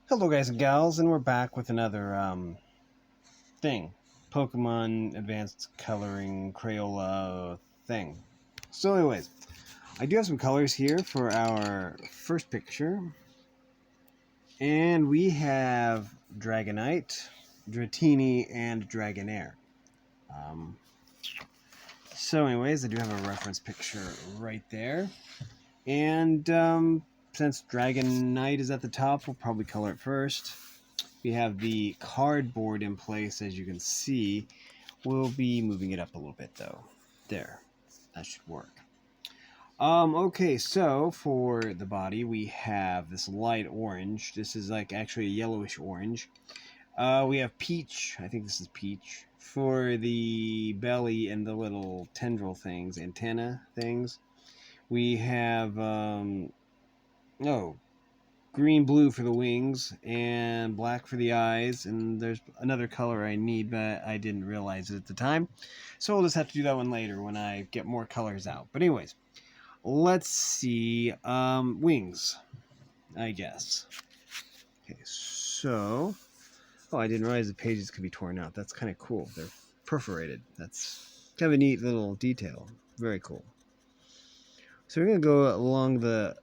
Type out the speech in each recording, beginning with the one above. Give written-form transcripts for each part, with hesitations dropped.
Hello guys and gals, and we're back with another thing. Pokemon Advanced Coloring Crayola thing. So anyways, I do have some colors here for our first picture. And we have Dragonite, Dratini, and Dragonair. Um, so anyways, I do have a reference picture right there. And since Dragonite is at the top, we'll probably color it first. We have the cardboard in place, as you can see. We'll be moving it up a little bit, though. There. That should work. Okay, so for the body, we have this light orange. This is like actually a yellowish orange. We have peach. I think this is peach. For the belly and the little tendril things, antenna things. We have, green blue for the wings and black for the eyes, and there's another color I need, but I didn't realize it at the time, so we'll just have to do that one later when I get more colors out. But anyways, let's see. Wings, I guess. Okay, so I didn't realize the pages could be torn out. That's kind of cool. They're perforated. That's kind of a neat little detail. Very cool. So we're gonna go along the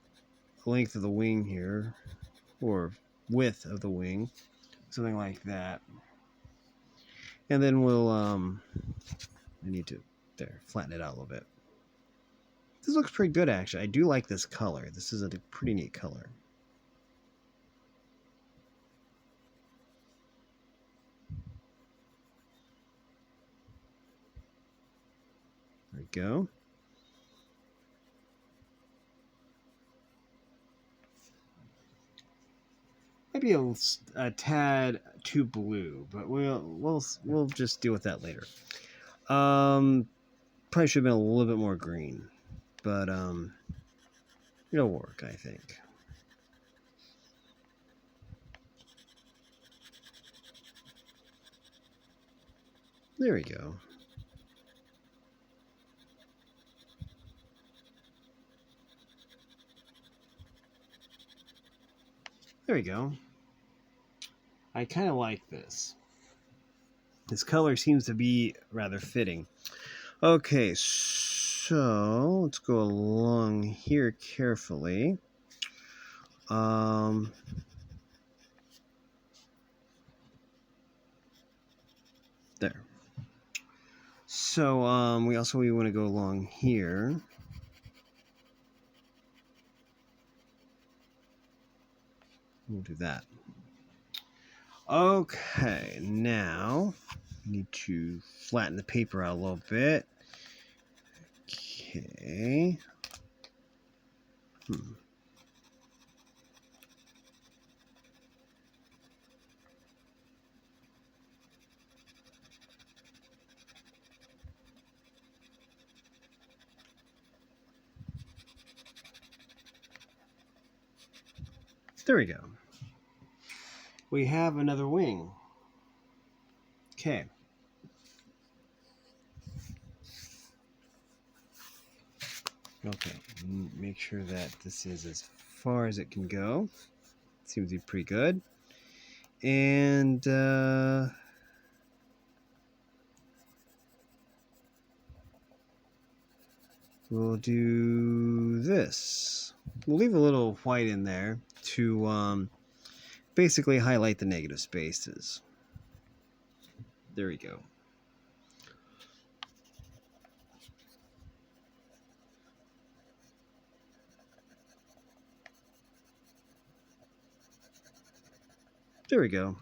length of the wing here, or width of the wing, something like that. And then we'll I need to flatten it out a little bit. This looks pretty good, actually. I do like this color. This is a pretty neat color. There we go. Maybe a tad too blue, but we'll just deal with that later. Probably should have been a little bit more green, but it'll work, I think. There we go. There we go. I kind of like this. This color seems to be rather fitting. Okay, so let's go along here carefully. There. So we want to go along here. We'll do that. Okay, now we need to flatten the paper out a little bit. Okay. There we go. We have another wing. Okay. Okay, make sure that this is as far as it can go. Seems to be pretty good. And we'll do this. We'll leave a little white in there to basically highlight the negative spaces. There we go. There we go.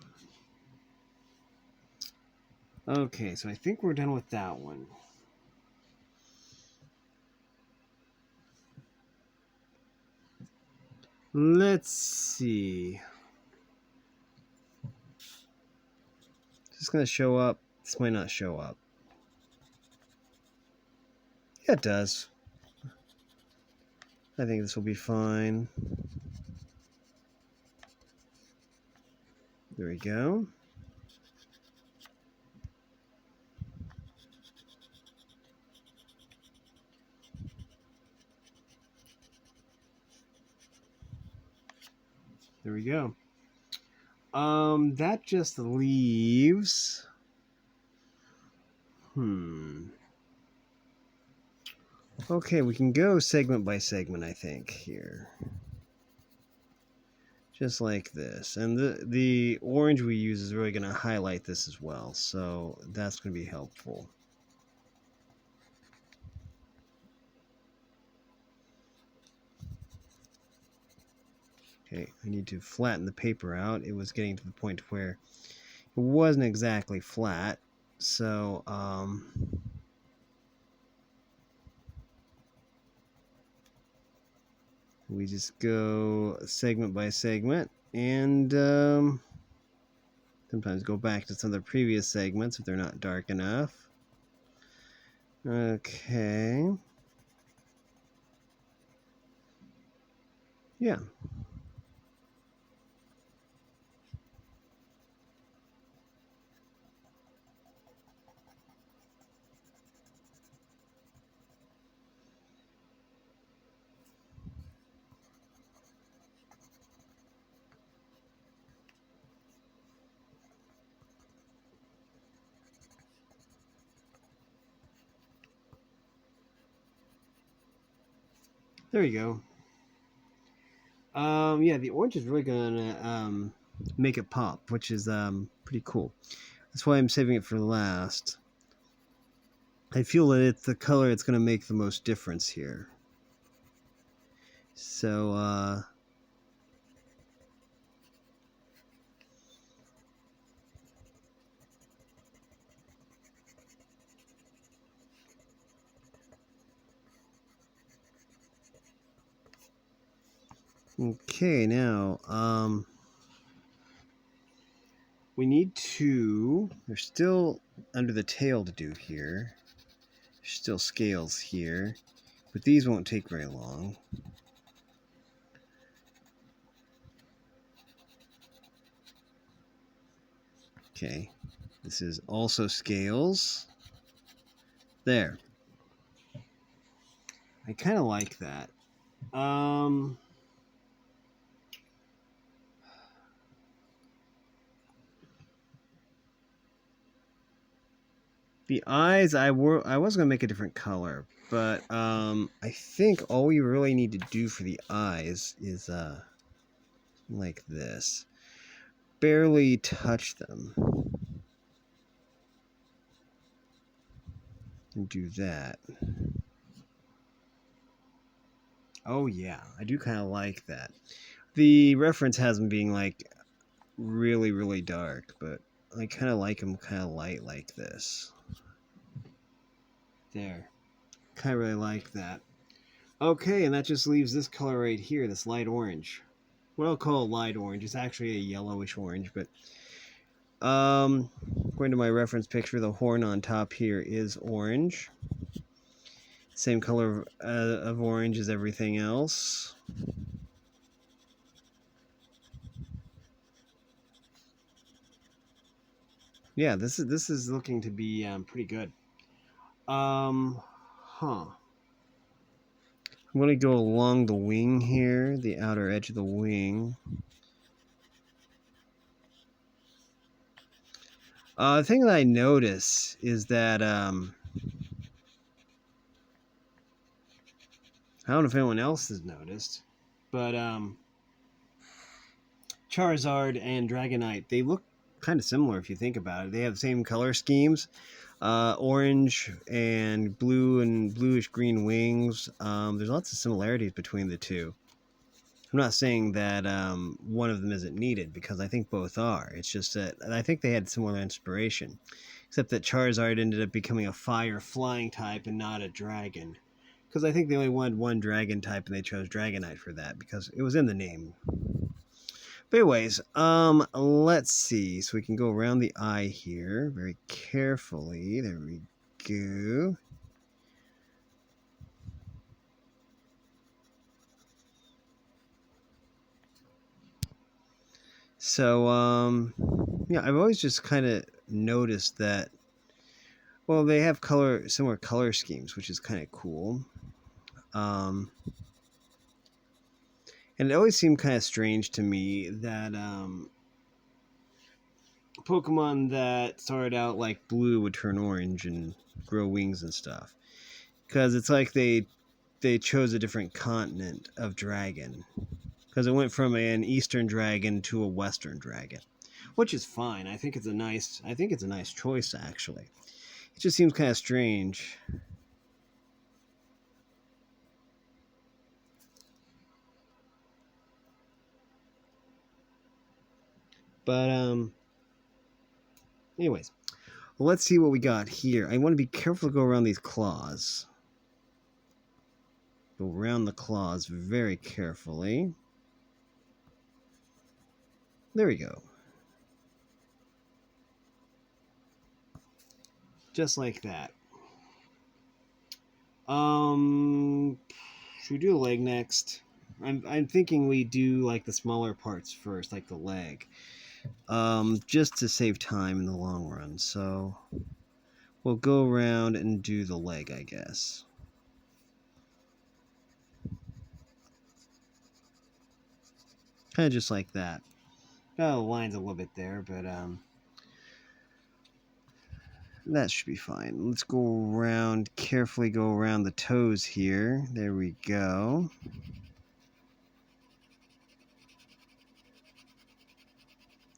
Okay, so I think we're done with that one. Let's see. Is this going to show up? This might not show up. Yeah, it does. I think this will be fine. There we go. There we go. That just leaves... Okay, we can go segment by segment, I think, here. Just like this. And the orange we use is really going to highlight this as well, so that's going to be helpful. Okay, I need to flatten the paper out. It was getting to the point where it wasn't exactly flat, so we just go segment by segment, and sometimes go back to some of the previous segments if they're not dark enough. Okay. Yeah. There you go. Yeah, the orange is really gonna make it pop, which is pretty cool. That's why I'm saving it for last. I feel that it's the color that's gonna make the most difference here. So okay, now we need to... There's still under the tail to do here. There's still scales here, but these won't take very long. Okay, this is also scales. There. I kind of like that. The eyes, I was gonna make a different color, but I think all we really need to do for the eyes is like this. Barely touch them. And do that. Oh yeah, I do kind of like that. The reference has them being like really, really dark, but I kind of like them kind of light like this. There. Kind of really like that. Okay, and that just leaves this color right here, this light orange. What I'll call light orange. It's actually a yellowish orange, but according to my reference picture, the horn on top here is orange. Same color of orange as everything else. Yeah, this is looking to be pretty good. I'm going to go along the wing here, the outer edge of the wing. The thing that I notice is that I don't know if anyone else has noticed, but Charizard and Dragonite, they look kind of similar if you think about it. They have the same color schemes, orange and blue and bluish green wings. There's lots of similarities between the two. I'm not saying that one of them isn't needed, because I think both are. It's just that I think they had similar inspiration, except that Charizard ended up becoming a fire flying type and not a dragon. Because I think they only wanted one dragon type, and they chose Dragonite for that because it was in the name. But anyways, let's see. So we can go around the eye here very carefully. There we go. So, yeah, I've always just kind of noticed that, well, they have similar color schemes, which is kind of cool. And it always seemed kind of strange to me that Pokemon that started out like blue would turn orange and grow wings and stuff. Because it's like they chose a different continent of dragon. Because it went from an eastern dragon to a western dragon, which is fine. I think it's a nice choice actually. It just seems kind of strange. But anyways, well, let's see what we got here. I want to be careful to go around these claws. Go around the claws very carefully. There we go. Just like that. Should we do the leg next? I'm thinking we do like the smaller parts first, like the leg. Just to save time in the long run. So we'll go around and do the leg, I guess. Kind of just like that. Got the lines a little bit there, but that should be fine. Let's go around, carefully go around the toes here. There we go.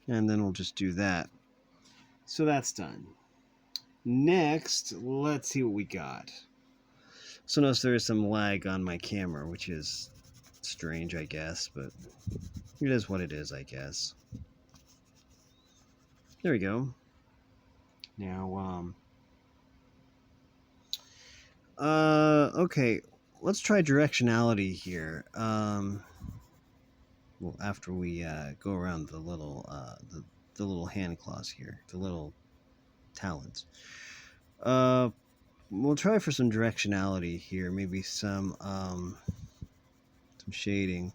And then we'll just do that. So that's done. Next, let's see what we got. So notice there is some lag on my camera, which is strange, I guess, but it is what it is, I guess. There we go. Now, okay, let's try directionality here. Well, after we go around the little hand claws here, the little talons. We'll try for some directionality here. Maybe some shading,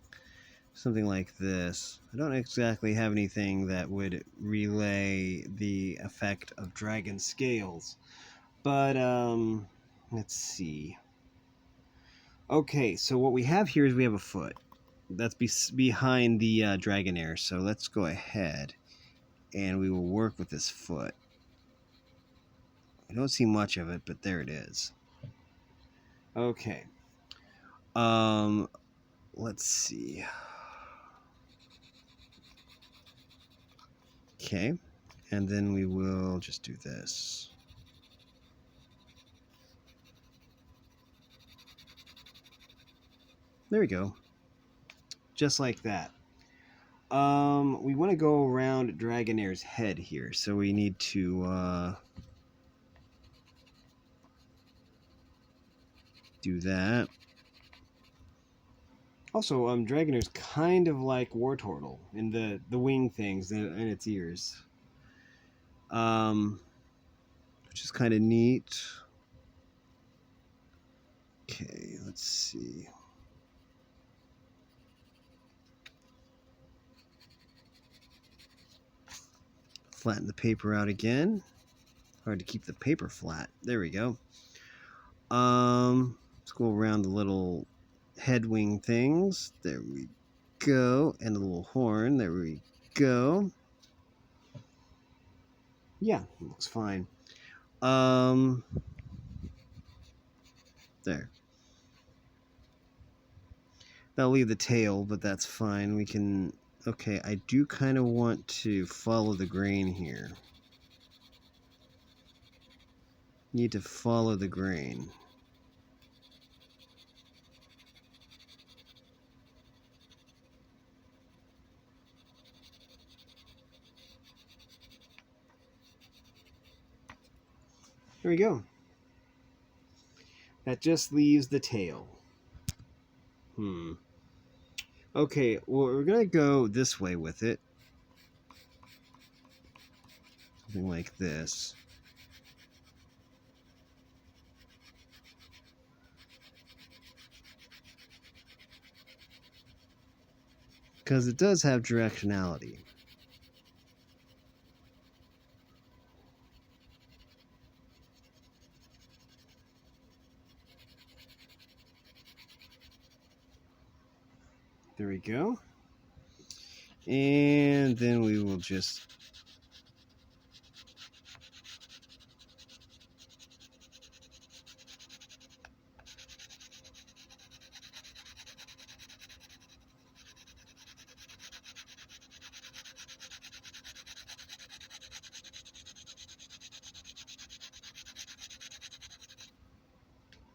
something like this. I don't exactly have anything that would relay the effect of dragon scales, but let's see. Okay, so what we have here is we have a foot. That's behind the Dragonair, so let's go ahead and we will work with this foot. I don't see much of it, but there it is. Okay. Let's see. Okay, and then we will just do this. There we go. Just like that. We want to go around Dragonair's head here, so we need to do that. Also, Dragonair's kind of like Wartortle in the wing things and its ears, which is kind of neat. Okay, let's see. Flatten the paper out again. Hard to keep the paper flat. There we go. Let's go around the little head wing things. There we go. And the little horn. There we go. Yeah, looks fine. There. That'll leave the tail, but that's fine. We can... Okay, I do kind of want to follow the grain here. Need to follow the grain. There we go. That just leaves the tail. Okay, well, we're going to go this way with it. Something like this. Because it does have directionality. There we go. And then we will just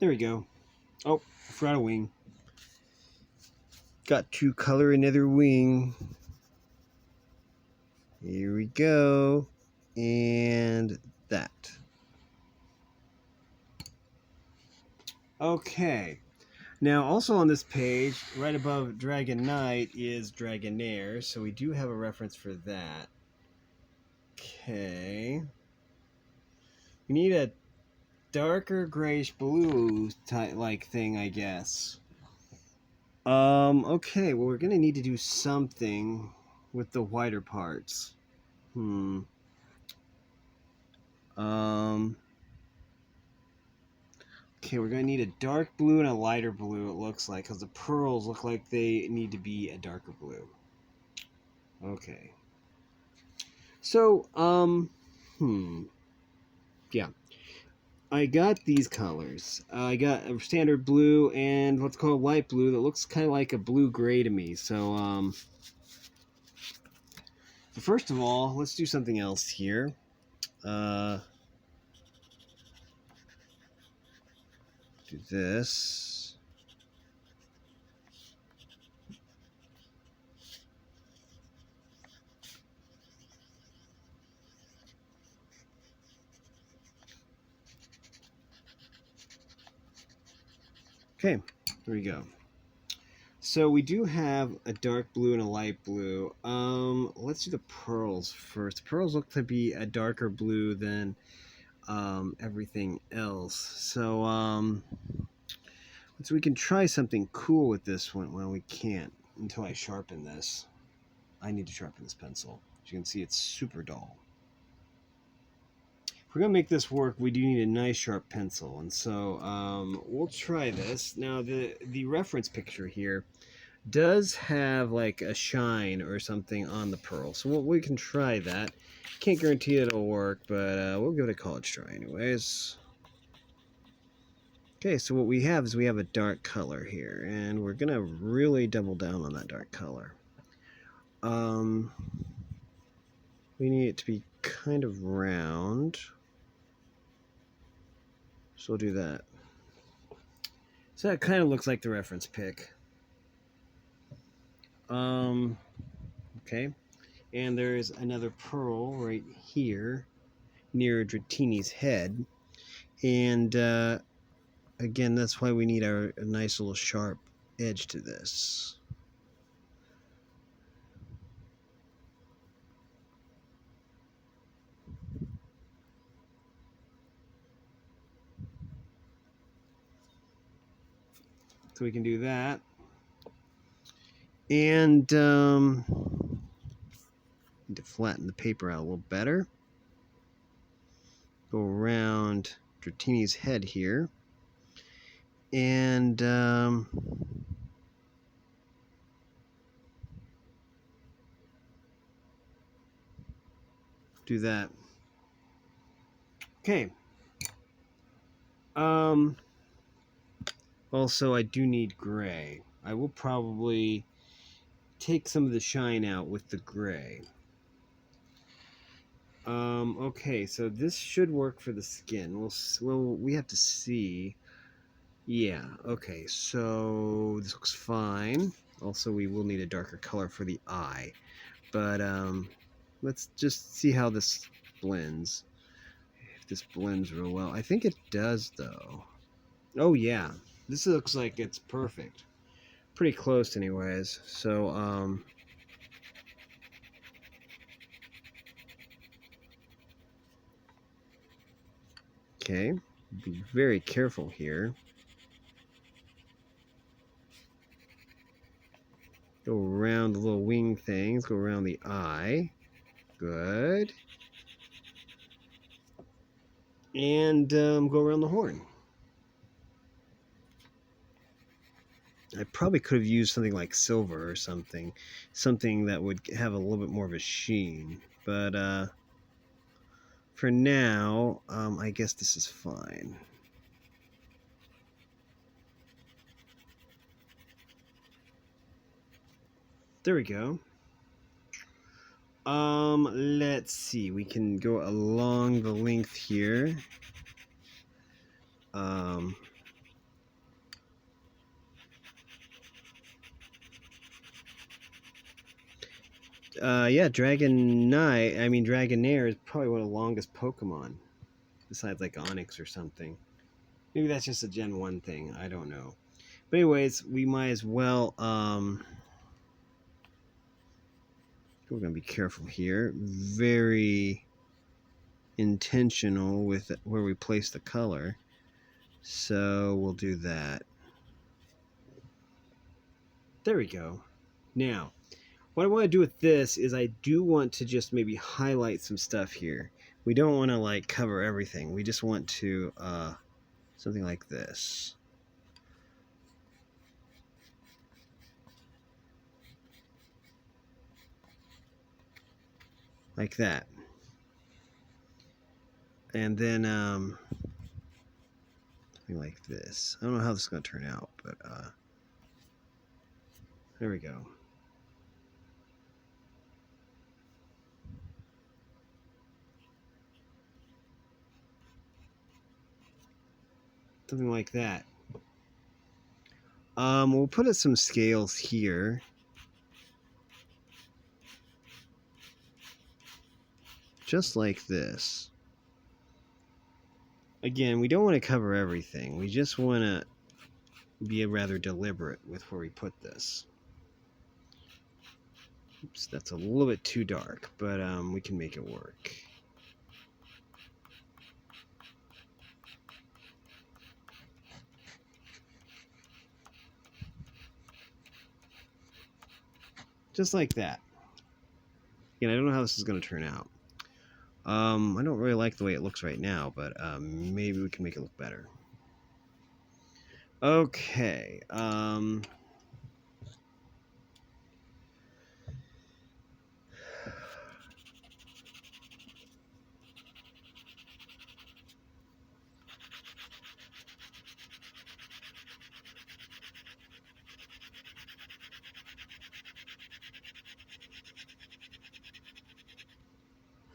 There we go. Oh, I forgot a wing. Got to color another wing. Here we go. And that. Okay. Now, also on this page, right above Dragon Knight is Dragonair, so we do have a reference for that. Okay. We need a darker grayish blue like thing, I guess. Okay, well, we're gonna need to do something with the whiter parts. Okay, we're gonna need a dark blue and a lighter blue, it looks like, because the pearls look like they need to be a darker blue. Okay. So, yeah. I got these colors. I got a standard blue and what's called light blue that looks kind of like a blue-gray to me. So, first of all, let's do something else here. Do this. Okay, there we go. So we do have a dark blue and a light blue. Let's do the pearls first. The pearls look to be a darker blue than everything else. So we can try something cool with this one. Well, we can't until I sharpen this. I need to sharpen this pencil. As you can see, it's super dull. If we're gonna make this work, we do need a nice sharp pencil, and so we'll try this. Now, the reference picture here does have like a shine or something on the pearl, so we can try that. Can't guarantee it'll work, but we'll give it a college try anyways. Okay, so what we have is we have a dark color here, and we're gonna really double down on that dark color. We need it to be kind of round, so we'll do that. So that kind of looks like the reference pic. Okay, and there's another pearl right here near Dratini's head, and again, that's why we need a nice little sharp edge to this. So we can do that. And need to flatten the paper out a little better. Go around Dratini's head here. And do that. Okay. Also, I do need gray. I will probably take some of the shine out with the gray. Okay, so this should work for the skin. We have to see. Yeah, okay, so this looks fine. Also, we will need a darker color for the eye. But, let's just see how this blends. If this blends real well. I think it does, though. Oh, yeah. This looks like it's perfect. Pretty close, anyways. So, okay. Be very careful here. Go around the little wing things. Go around the eye. Good. And go around the horn. I probably could have used something like silver or something that would have a little bit more of a sheen. But for now, I guess this is fine. There we go. Let's see. We can go along the length here. Yeah, Dragonair is probably one of the longest Pokemon, besides like Onyx or something. Maybe that's just a Gen 1 thing. I don't know. But anyways, we might as well. We're gonna be careful here. Very intentional with where we place the color. So we'll do that. There we go. Now, what I want to do with this is I do want to just maybe highlight some stuff here. We don't want to like cover everything. We just want to something like this. Like that. And then something like this. I don't know how this is going to turn out, but there we go. Something like that. We'll put some scales here. Just like this. Again, we don't want to cover everything. We just want to be rather deliberate with where we put this. Oops, that's a little bit too dark, but we can make it work. Just like that. Again, I don't know how this is going to turn out. I don't really like the way it looks right now, but maybe we can make it look better. Okay.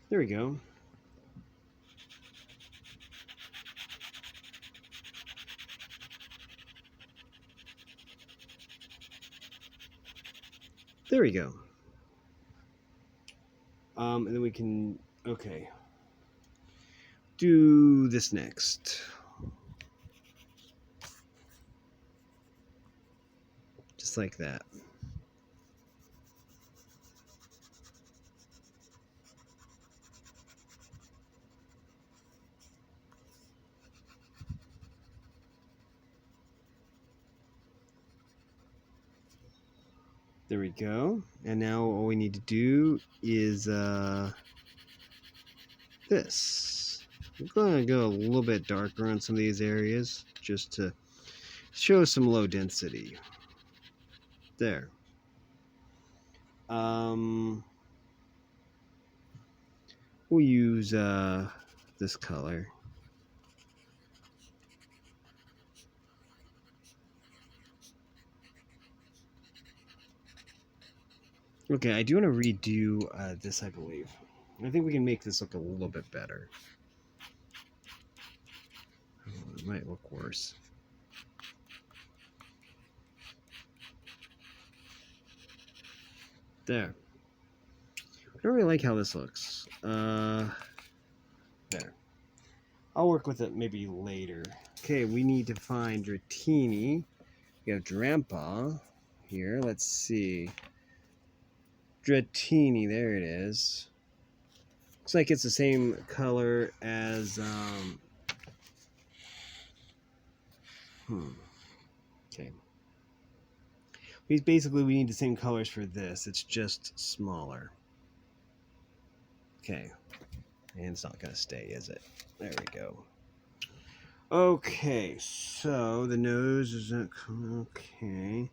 There we go. There we go. And then we can, okay, do this next. Just like that. There we go. And now all we need to do is this. I'm going to go a little bit darker on some of these areas just to show some low density. There. We'll use this color. Okay, I do want to redo this, I believe. I think we can make this look a little bit better. Oh, it might look worse. There. I don't really like how this looks. There. I'll work with it maybe later. Okay, we need to find Dratini. We have Drampa here. Let's see. Dratini, there it is. Looks like it's the same color as okay. Basically we need the same colors for this. It's just smaller. Okay. And it's not gonna stay, is it? There we go. Okay, so the nose isn't okay.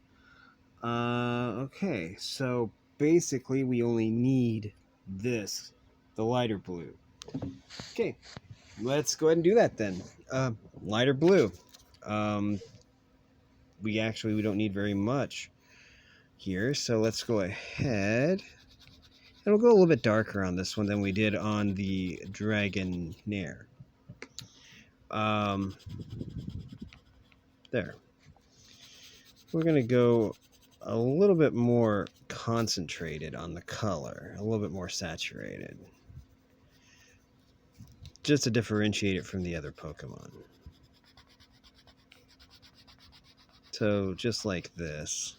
Okay, so basically we only need this, the lighter blue. Okay, let's go ahead and do that then. Lighter blue. We don't need very much here, so let's go ahead. And we'll go a little bit darker on this one than we did on the Dragonair. There. We're going to go a little bit more concentrated on the color, a little bit more saturated, just to differentiate it from the other Pokemon. So just like this.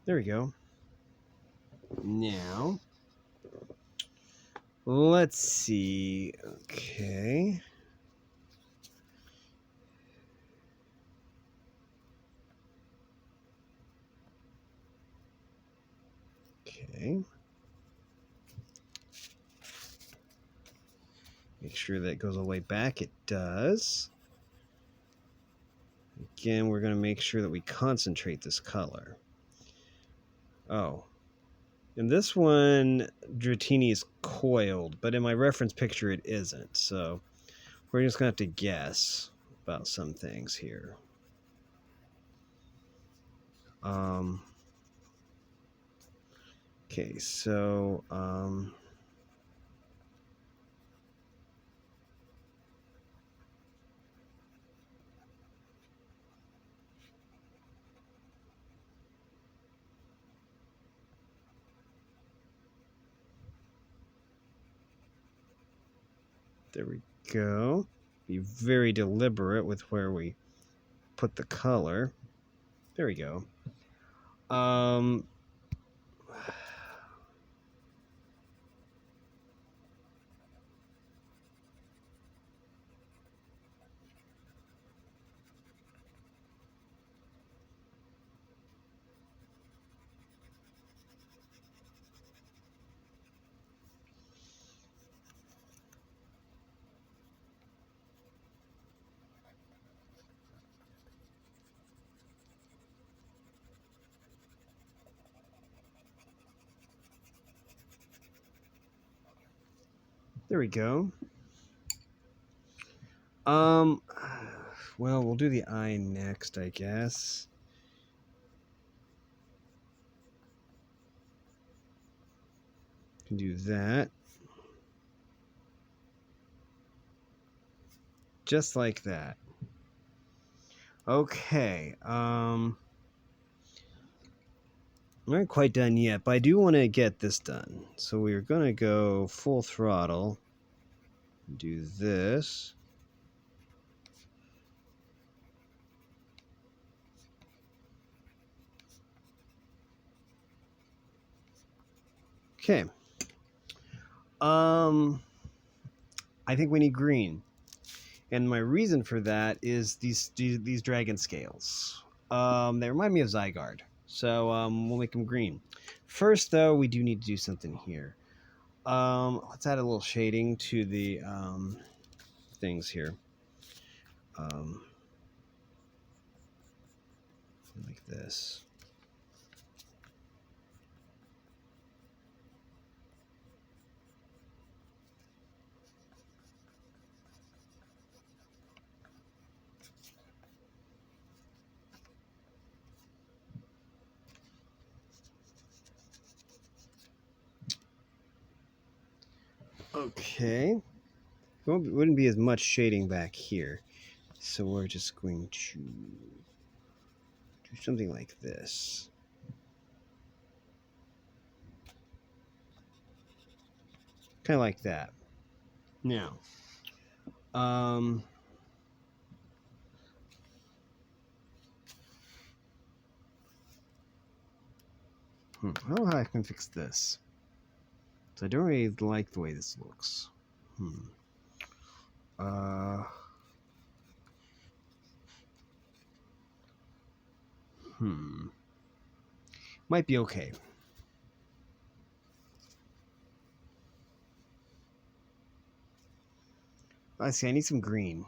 There we go. Now, let's see. Okay. Okay. Make sure that goes all the way back. It does. Again, we're going to make sure that we concentrate this color. Oh. In this one, Dratini is coiled, but in my reference picture it isn't. So we're just going to have to guess about some things here. Okay, so there we go. Be very deliberate with where we put the color. There we go. There we go. Well, we'll do the eye next, I guess. Can do that. Just like that. Okay. I'm not quite done yet, but I do want to get this done. So we're going to go full throttle. Do this. Okay. I think we need green. And my reason for that is these dragon scales. They remind me of Zygarde. So we'll make them green. First, though, we do need to do something here. Let's add a little shading to the things here. Like this. Okay. Wouldn't be as much shading back here. So we're just going to do something like this. Kind of like that. Now, how I can fix this. So I don't really like the way this looks. Might be okay. I see, I need some green.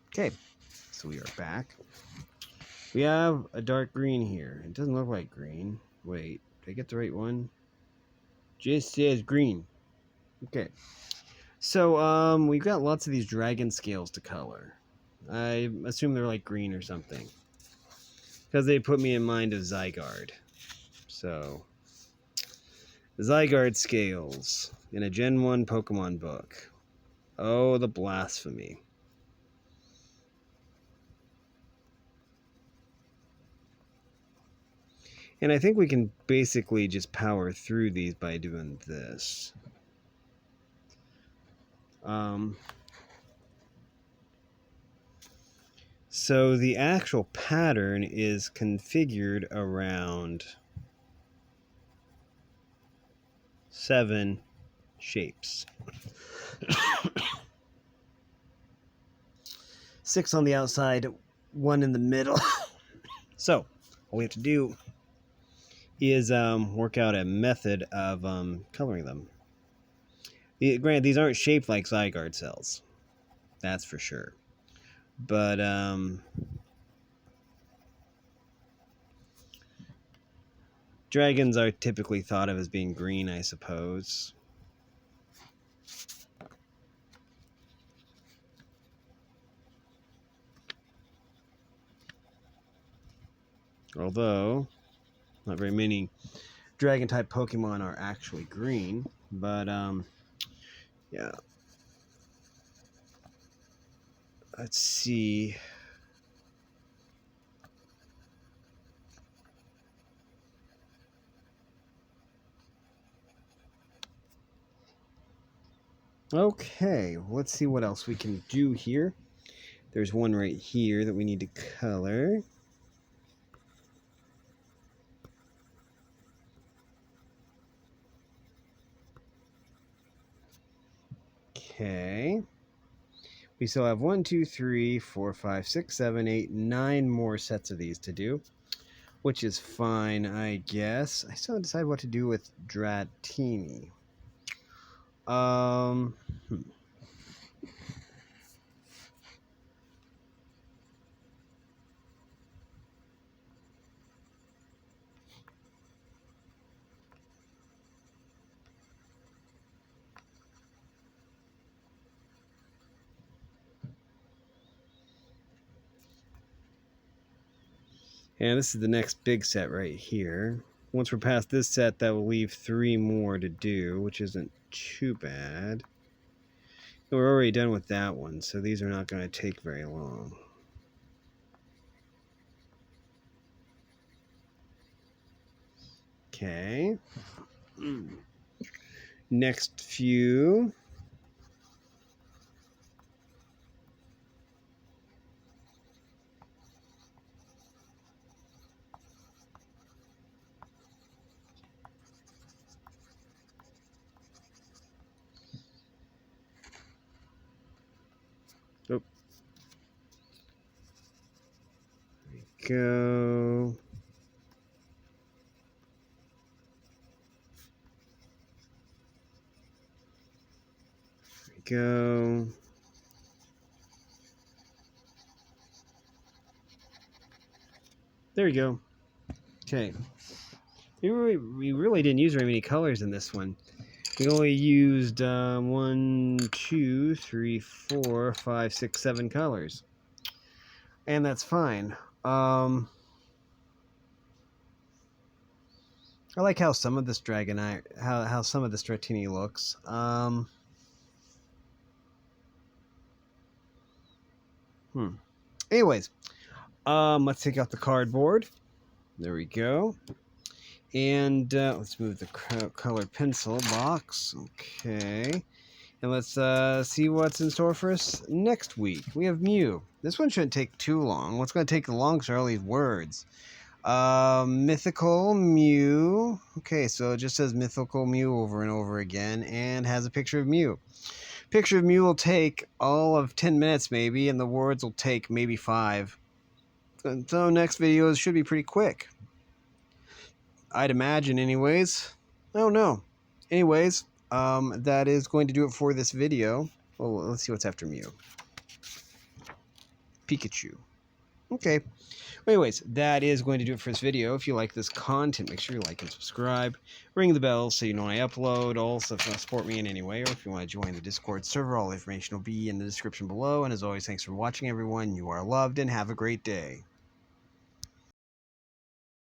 Okay, so we are back. We have a dark green here. It doesn't look like green. Wait, did I get the right one? Just says green. Okay. So, we've got lots of these dragon scales to color. I assume they're like green or something. Because they put me in mind of Zygarde. So, Zygarde scales in a Gen 1 Pokemon book. Oh, the blasphemy. And I think we can basically just power through these by doing this. So the actual pattern is configured around 7 shapes. 6 on the outside, 1 in the middle. So all we have to do is work out a method of coloring them. Granted, these aren't shaped like Zygarde cells. That's for sure. But dragons are typically thought of as being green, I suppose. Although, not very many dragon-type Pokemon are actually green. But, yeah. Let's see. Okay, let's see what else we can do here. There's one right here that we need to color. Okay. We still have 1, 2, 3, 4, 5, 6, 7, 8, 9 more sets of these to do, which is fine, I guess. I still haven't decided what to do with Dratini. And this is the next big set right here. Once we're past this set, that will leave 3 more to do, which isn't too bad. We're already done with that one, so these are not going to take very long. Okay. Next few. Oh. There we go. Go. There we go. Okay. We really didn't use very many colors in this one. We only used 1, 2, 3, 4, 5, 6, 7 colors. And that's fine. I like how some of this how some of this Dratini looks. Anyways, let's take out the cardboard. There we go. And let's move the colored pencil box. Okay. And let's see what's in store for us next week. We have Mew. This one shouldn't take too long. What's going to take the longest are all these words. Mythical Mew. Okay, so it just says Mythical Mew over and over again and has a picture of Mew. Picture of Mew will take all of 10 minutes maybe, and the words will take maybe 5. So next videos should be pretty quick. I'd imagine anyways. I don't know. Anyways, that is going to do it for this video. Well, let's see what's after Mew. Pikachu. Okay. Anyways, that is going to do it for this video. If you like this content, make sure you like and subscribe. Ring the bell so you know when I upload. Also, if you want to support me in any way, or if you want to join the Discord server, all the information will be in the description below. And as always, thanks for watching, everyone. You are loved, and have a great day.